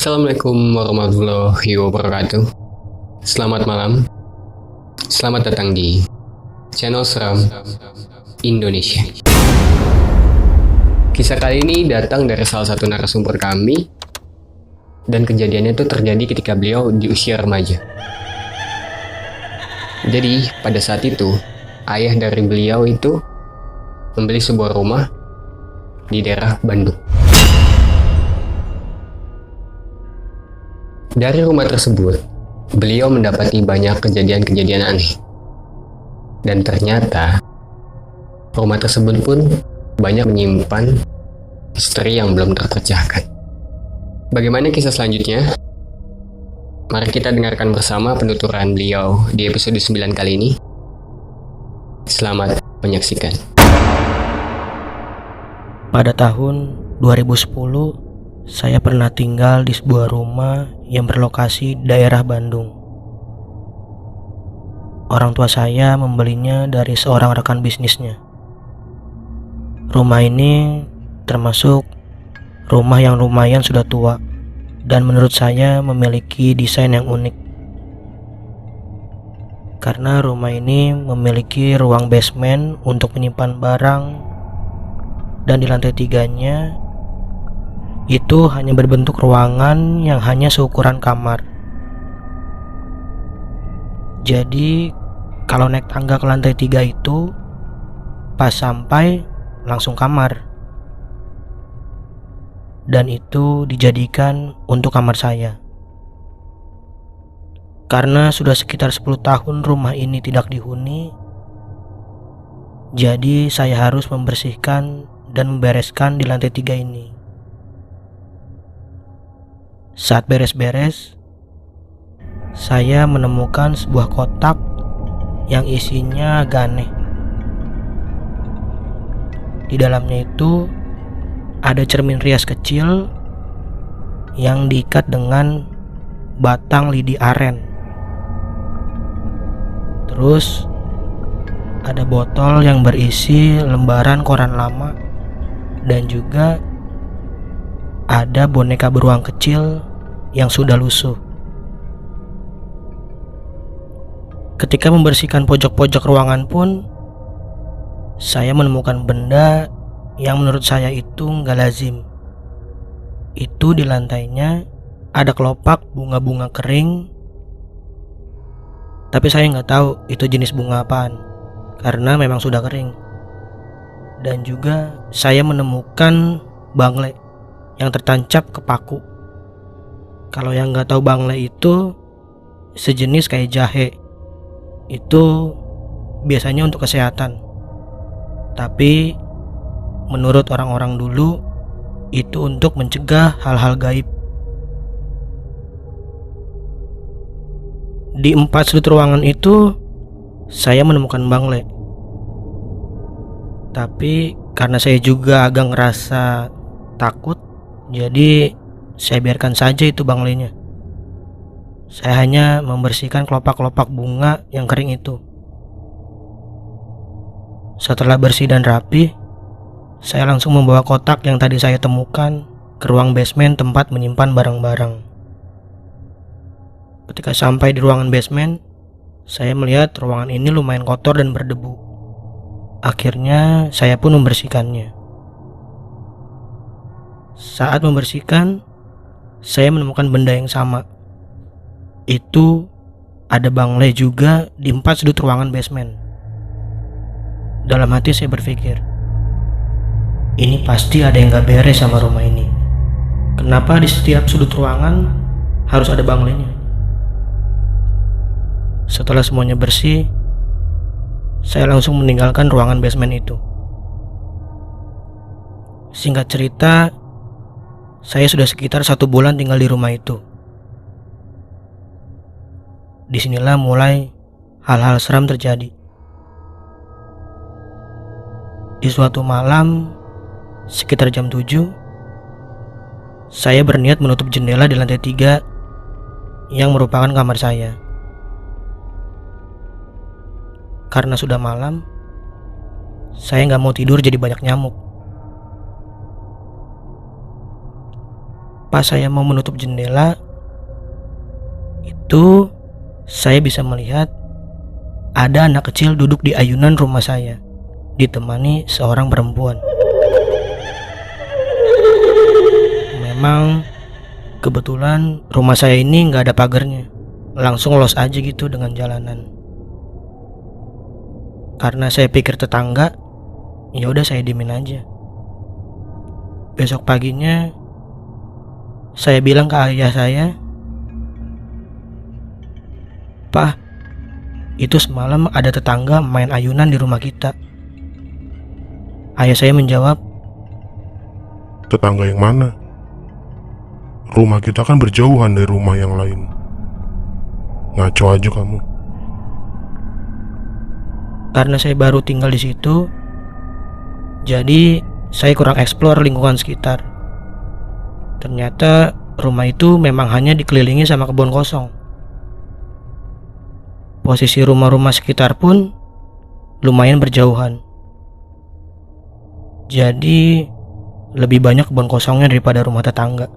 Assalamualaikum warahmatullahi wabarakatuh. Selamat malam. Selamat datang di channel Seram Indonesia. Kisah kali ini datang dari salah satu narasumber kami, dan kejadiannya itu terjadi ketika beliau di usia remaja. Jadi pada saat itu ayah dari beliau itu membeli sebuah rumah di daerah Bandung. Dari rumah tersebut, beliau mendapati banyak kejadian-kejadian aneh. Dan ternyata, rumah tersebut pun banyak menyimpan misteri yang belum terpecahkan. Bagaimana kisah selanjutnya? Mari kita dengarkan bersama penuturan beliau di episode 9 kali ini. Selamat menyaksikan. Pada tahun 2010, saya pernah tinggal di sebuah rumah yang berlokasi di daerah Bandung. Orang tua saya membelinya dari seorang rekan bisnisnya. Rumah ini termasuk rumah yang lumayan sudah tua dan menurut saya memiliki desain yang unik. Karena rumah ini memiliki ruang basement untuk menyimpan barang, dan di lantai 3-nya itu hanya berbentuk ruangan yang hanya seukuran kamar. Jadi kalau naik tangga ke lantai 3 itu, pas sampai langsung kamar. Dan itu dijadikan untuk kamar saya. Karena sudah sekitar 10 tahun rumah ini tidak dihuni, jadi saya harus membersihkan dan membereskan di lantai 3 ini. Saat beres-beres, saya menemukan sebuah kotak yang isinya agak aneh. Di dalamnya itu ada cermin rias kecil yang diikat dengan batang lidi aren. Terus ada botol yang berisi lembaran koran lama, dan juga ada boneka beruang kecil yang sudah lusuh. Ketika membersihkan pojok-pojok ruangan pun, saya menemukan benda yang menurut saya itu nggak lazim. Itu di lantainya ada kelopak bunga-bunga kering, tapi saya nggak tahu itu jenis bunga apaan, karena memang sudah kering. Dan juga saya menemukan bangle yang tertancap ke paku. Kalau yang nggak tahu bangle itu sejenis kayak jahe. Itu biasanya untuk kesehatan. Tapi menurut orang-orang dulu itu untuk mencegah hal-hal gaib. Di 4 sudut ruangan itu saya menemukan bangle. Tapi karena saya juga agak ngerasa takut, jadi saya biarkan saja itu banglenya. Saya hanya membersihkan kelopak-kelopak bunga yang kering itu. Setelah bersih dan rapi, saya langsung membawa kotak yang tadi saya temukan ke ruang basement tempat menyimpan barang-barang. Ketika sampai di ruangan basement, saya melihat ruangan ini lumayan kotor dan berdebu. Akhirnya saya pun membersihkannya. Saat membersihkan, saya menemukan benda yang sama. Itu ada bangle juga di 4 sudut ruangan basement. Dalam hati saya berpikir, ini pasti ada yang gak beres sama rumah ini. Kenapa di setiap sudut ruangan harus ada banglenya? Setelah semuanya bersih, saya langsung meninggalkan ruangan basement itu. Singkat cerita, saya sudah sekitar 1 bulan tinggal di rumah itu. Disinilah mulai hal-hal seram terjadi. Di suatu malam, sekitar jam 7, saya berniat menutup jendela di lantai 3 yang merupakan kamar saya. Karena sudah malam, saya nggak mau tidur jadi banyak nyamuk. Pas saya mau menutup jendela, itu saya bisa melihat ada anak kecil duduk di ayunan rumah saya, ditemani seorang perempuan. Memang kebetulan rumah saya ini nggak ada pagarnya, langsung los aja gitu dengan jalanan. Karena saya pikir tetangga, ya udah saya diemin aja. Besok paginya saya bilang ke ayah saya, "Pak, itu semalam ada tetangga main ayunan di rumah kita." Ayah saya menjawab, Tetangga yang mana? Rumah kita kan berjauhan dari rumah yang lain. Ngaco aja kamu. karena saya baru tinggal di situ, jadi saya kurang eksplor lingkungan sekitar. Ternyata rumah itu memang hanya dikelilingi sama kebun kosong. Posisi rumah-rumah sekitar pun lumayan berjauhan. Jadi lebih banyak kebun kosongnya daripada rumah tetangga.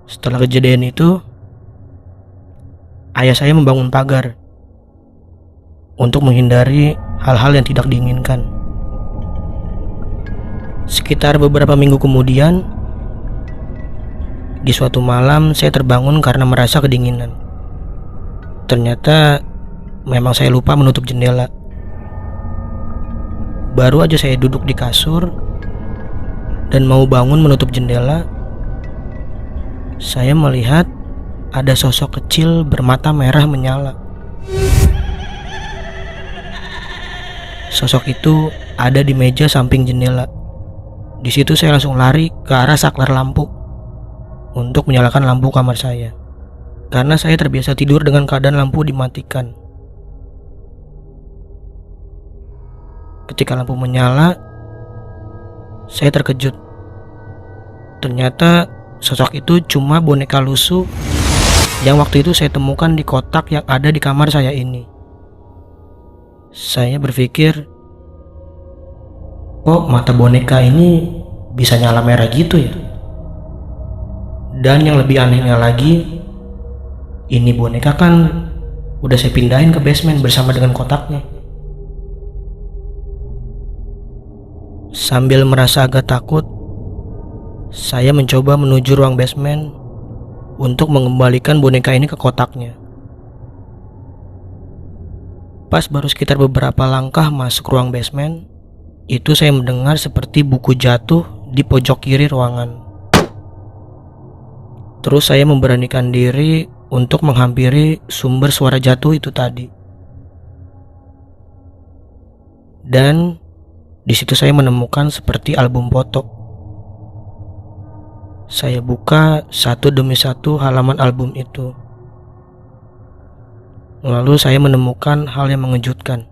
Setelah kejadian itu, ayah saya membangun pagar untuk menghindari hal-hal yang tidak diinginkan. Sekitar beberapa minggu kemudian, di suatu malam saya terbangun karena merasa kedinginan. Ternyata memang saya lupa menutup jendela. Baru aja saya duduk di kasur dan mau bangun menutup jendela, saya melihat ada sosok kecil bermata merah menyala. Sosok itu ada di meja samping jendela. Di situ saya langsung lari ke arah saklar lampu untuk menyalakan lampu kamar saya, karena saya terbiasa tidur dengan keadaan lampu dimatikan. Ketika lampu menyala, saya terkejut. Ternyata sosok itu cuma boneka lusuh yang waktu itu saya temukan di kotak yang ada di kamar saya ini. Saya berpikir, kok mata boneka ini bisa nyala merah gitu ya? Dan yang lebih anehnya lagi, ini boneka kan udah saya pindahin ke basement bersama dengan kotaknya. Sambil merasa agak takut, saya mencoba menuju ruang basement untuk mengembalikan boneka ini ke kotaknya. Pas baru sekitar beberapa langkah masuk ruang basement, itu saya mendengar seperti buku jatuh di pojok kiri ruangan. Terus saya memberanikan diri untuk menghampiri sumber suara jatuh itu tadi. Dan di situ saya menemukan seperti album foto. Saya buka satu demi satu halaman album itu. Lalu saya menemukan hal yang mengejutkan.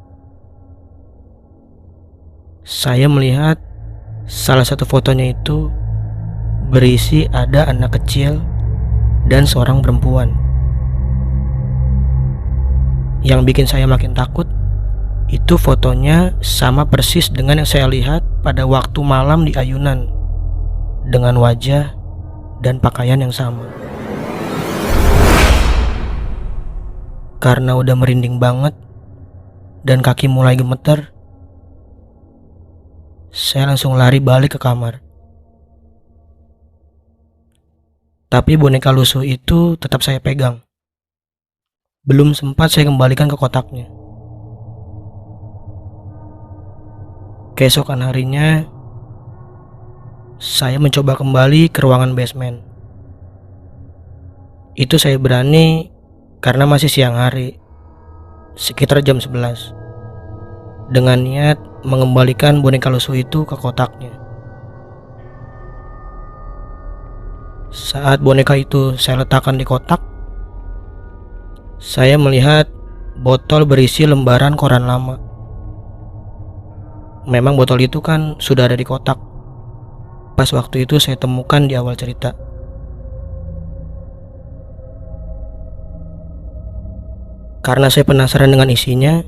Saya melihat salah satu fotonya itu berisi ada anak kecil dan seorang perempuan. Yang bikin saya makin takut, itu fotonya sama persis dengan yang saya lihat pada waktu malam di ayunan, dengan wajah dan pakaian yang sama. Karena udah merinding banget dan kaki mulai gemeter, saya langsung lari balik ke kamar. Tapi boneka lusuh itu tetap saya pegang. Belum sempat saya kembalikan ke kotaknya. Keesokan harinya, saya mencoba kembali ke ruangan basement. Itu saya berani karena masih siang hari, sekitar jam 11, dengan niat mengembalikan boneka lusuh itu ke kotaknya. Saat boneka itu saya letakkan di kotak, saya melihat botol berisi lembaran koran lama. Memang botol itu kan sudah ada di kotak pas waktu itu saya temukan di awal cerita. Karena saya penasaran dengan isinya,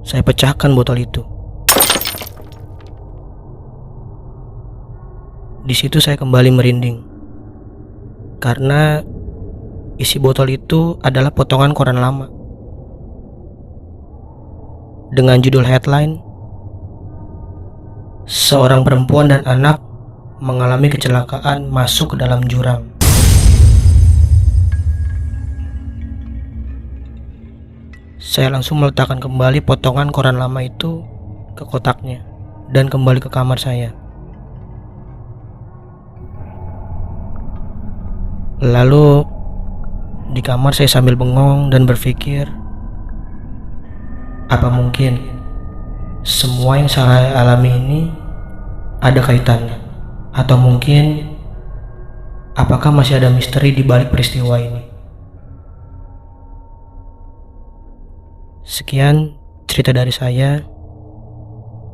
saya pecahkan botol itu. Di situ saya kembali merinding. Karena isi botol itu adalah potongan koran lama. Dengan judul headline, "Seorang perempuan dan anak mengalami kecelakaan masuk ke dalam jurang." Saya langsung meletakkan kembali potongan koran lama itu ke kotaknya dan kembali ke kamar saya. Lalu di kamar saya sambil bengong dan berpikir, apa mungkin semua yang saya alami ini ada kaitannya? Atau mungkin apakah masih ada misteri di balik peristiwa ini? Sekian cerita dari saya.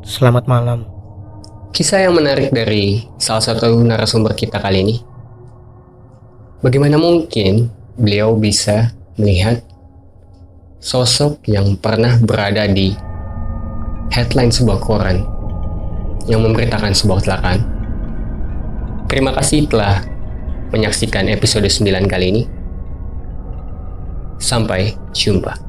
Selamat malam. Kisah yang menarik dari salah satu narasumber kita kali ini. Bagaimana mungkin beliau bisa melihat sosok yang pernah berada di headline sebuah koran yang memberitakan sebuah kecelakaan. Terima kasih telah menyaksikan episode 9 kali ini. Sampai jumpa.